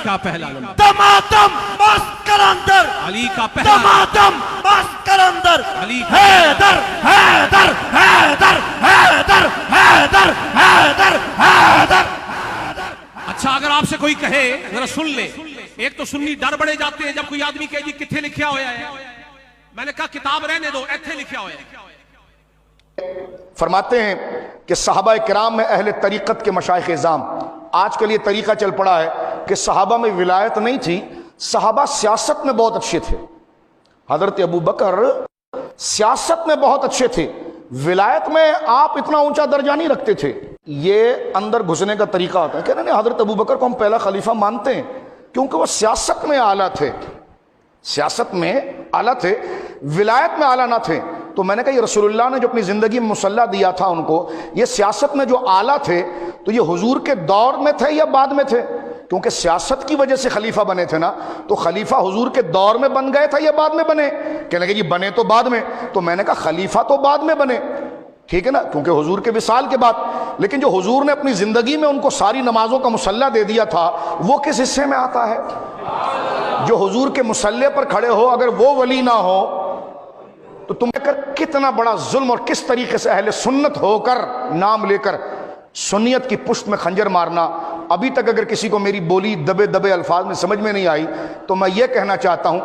کا پہلا نمبر، دمادم بس کلندر، علی کا پہلا نمبر، دمادم بس کلندر، علی کا حیدر حیدر حیدر حیدر حیدر حیدر حیدر۔ اچھا اگر آپ سے کوئی کہے ذرا سن لے، ایک تو سنی ڈر بڑے جاتے ہیں جب کوئی آدمی کہے جی کتھے لکھیا ہویا ہے، میں نے کہا کتاب رہنے دو، ایتھے لکھیا ہویا ہے۔ فرماتے ہیں کہ صحابہ کرام میں اہل طریقت کے مشائخ اعظام، آج کل یہ طریقہ چل پڑا ہے کہ صحابہ میں ولایت نہیں تھی، صحابہ سیاست میں بہت اچھے تھے۔ حضرت ابو بکر سیاست میں بہت اچھے تھے، ولایت میں آپ اتنا اونچا درجہ نہیں رکھتے تھے۔ یہ اندر گھسنے کا طریقہ ہوتا ہے کہ نہیں حضرت ابو بکر کو ہم پہلا خلیفہ مانتے ہیں کیونکہ وہ سیاست میں اعلیٰ تھے، سیاست میں اعلیٰ تھے، ولایت میں اعلیٰ نہ تھے۔ تو میں نے کہا یہ رسول اللہ نے جو اپنی زندگی میں مصلح دیا تھا ان کو، یہ سیاست میں جو اعلیٰ تھے تو یہ حضور کے دور میں تھے یا بعد میں تھے؟ کیونکہ سیاست کی وجہ سے خلیفہ بنے تھے نا، تو خلیفہ حضور کے دور میں بن گئے تھا یا بعد میں بنے؟ کہنے لگے جی بنے تو بعد میں، تو میں نے کہا خلیفہ تو بعد میں بنے، ٹھیک ہے نا، کیونکہ حضور کے وصال کے بعد۔ لیکن جو حضور نے اپنی زندگی میں ان کو ساری نمازوں کا مصلح دے دیا تھا وہ کس حصے میں آتا ہے؟ جو حضور کے مصلح پر کھڑے ہو اگر وہ ولی نہ ہو تو تم کتنا بڑا ظلم، اور کس طریقے سے اہل سنت ہو کر نام لے کر سنیت کی پشت میں خنجر مارنا۔ ابھی تک اگر کسی کو میری بولی دبے دبے الفاظ میں سمجھ میں نہیں آئی تو میں یہ کہنا چاہتا ہوں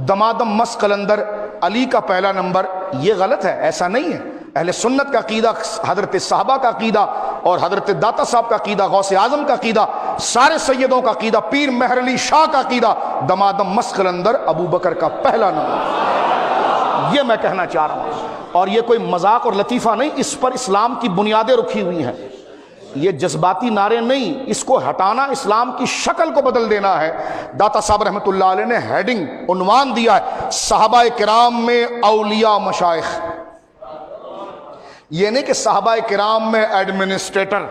دمادم مس قلندر، علی کا پہلا نمبر، یہ غلط ہے، ایسا نہیں ہے۔ اہل سنت کا عقیدہ، حضرت صحابہ کا عقیدہ اور حضرت داتا صاحب کا عقیدہ، غوث اعظم کا عقیدہ، سارے سیدوں کا عقیدہ، پیر مہر علی شاہ کا عقیدہ، دمادم مس قلندر ابو بکر کا پہلا نمبر، یہ میں کہنا چاہ رہا ہوں۔ اور یہ کوئی مذاق اور لطیفہ نہیں، اس پر اسلام کی بنیادیں رکھی ہوئی ہیں، یہ جذباتی نعرے نہیں، اس کو ہٹانا اسلام کی شکل کو بدل دینا ہے۔ داتا صاحب رحمۃ اللہ علیہ نے ہیڈنگ، عنوان دیا ہے صحابہ کرام میں اولیاء مشائخ۔ یہ نہیں کہ صحابہ کرام میں ایڈمنسٹریٹر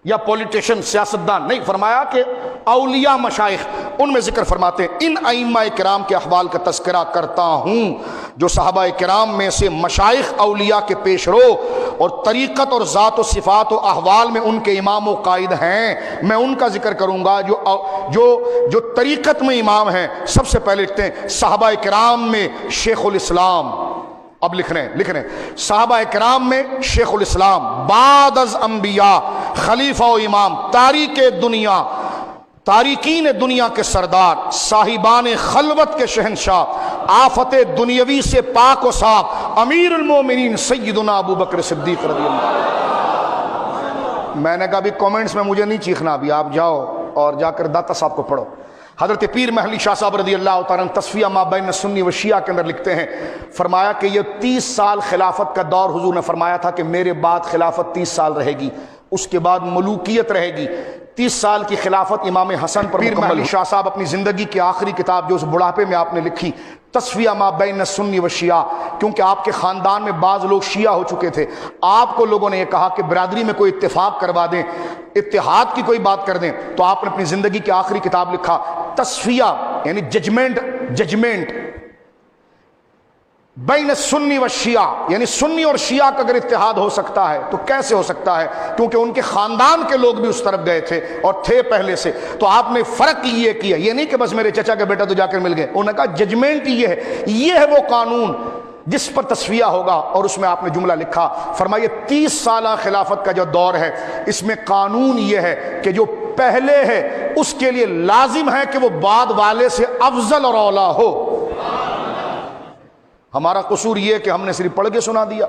یا پولیٹیشن، سیاستدان، نہیں، فرمایا کہ اولیاء مشائخ۔ ان میں ذکر فرماتے ہیں ان ائمہ کرام کے احوال کا تذکرہ کرتا ہوں جو صحابہ کرام میں سے مشائخ اولیاء کے پیش رو اور طریقت اور ذات و صفات و احوال میں ان کے امام و قائد ہیں، میں ان کا ذکر کروں گا جو طریقت میں امام ہیں۔ سب سے پہلے لکھتے ہیں صحابہ کرام میں شیخ الاسلام، اب لکھ رہے ہیں صحابہ کرام میں شیخ الاسلام، بعد از انبیاء خلیفہ و امام، تاریک دنیا، تاریکین دنیا کے سردار، صاحبان خلوت کے شہنشاہ، آفت دنیاوی سے پاک و صاف، امیر المومنین سیدنا ابو بکر صدیق رضی اللہ عنہ۔ میں نے کہا بھی کومنٹس میں مجھے نہیں چیخنا، ابھی آپ جاؤ اور جا کر داتا صاحب کو پڑھو۔ حضرت پیر محلی شاہ صاحب رضی اللہ تعالیٰ تصفیہ ما بین سنی و شیعہ کے اندر لکھتے ہیں، فرمایا کہ یہ 30 سال خلافت کا دور حضور نے فرمایا تھا کہ میرے بعد خلافت 30 سال رہے گی، اس کے بعد ملوکیت رہے گی۔ 30 سال کی خلافت امام حسن پر پیر محلی شاہ صاحب اپنی زندگی کی آخری کتاب جو اس بڑھاپے میں آپ نے لکھی، تصفیہ ما بین سنی و شیعہ، کیونکہ آپ کے خاندان میں بعض لوگ شیعہ ہو چکے تھے، آپ کو لوگوں نے یہ کہا کہ برادری میں کوئی اتفاق کروا دیں، اتحاد کی کوئی بات کر دیں، تو آپ نے اپنی زندگی کی آخری کتاب لکھا تصفیہ، یعنی ججمنٹ بین سنی و شیعہ، یعنی سنی اور شیعہ کا اگر اتحاد ہو سکتا ہے تو کیسے ہو سکتا ہے، کیونکہ ان کے خاندان کے لوگ بھی اس طرف گئے تھے اور تھے پہلے سے۔ تو آپ نے فرق یہ کیا، یہ نہیں کہ بس میرے چچا کا بیٹا تو جا کر مل گئے، انہوں نے کہا ججمنٹ یہ ہے وہ قانون جس پر تصفیہ ہوگا۔ اور اس میں آپ نے جملہ لکھا، فرمایا 30 سالہ خلافت کا جو دور ہے اس میں قانون یہ ہے کہ جو پہلے ہے اس کے لیے لازم ہے کہ وہ بعد والے سے افضل اور اولا ہو۔ ہمارا قصور یہ ہے کہ ہم نے صرف پڑھ کے سنا دیا۔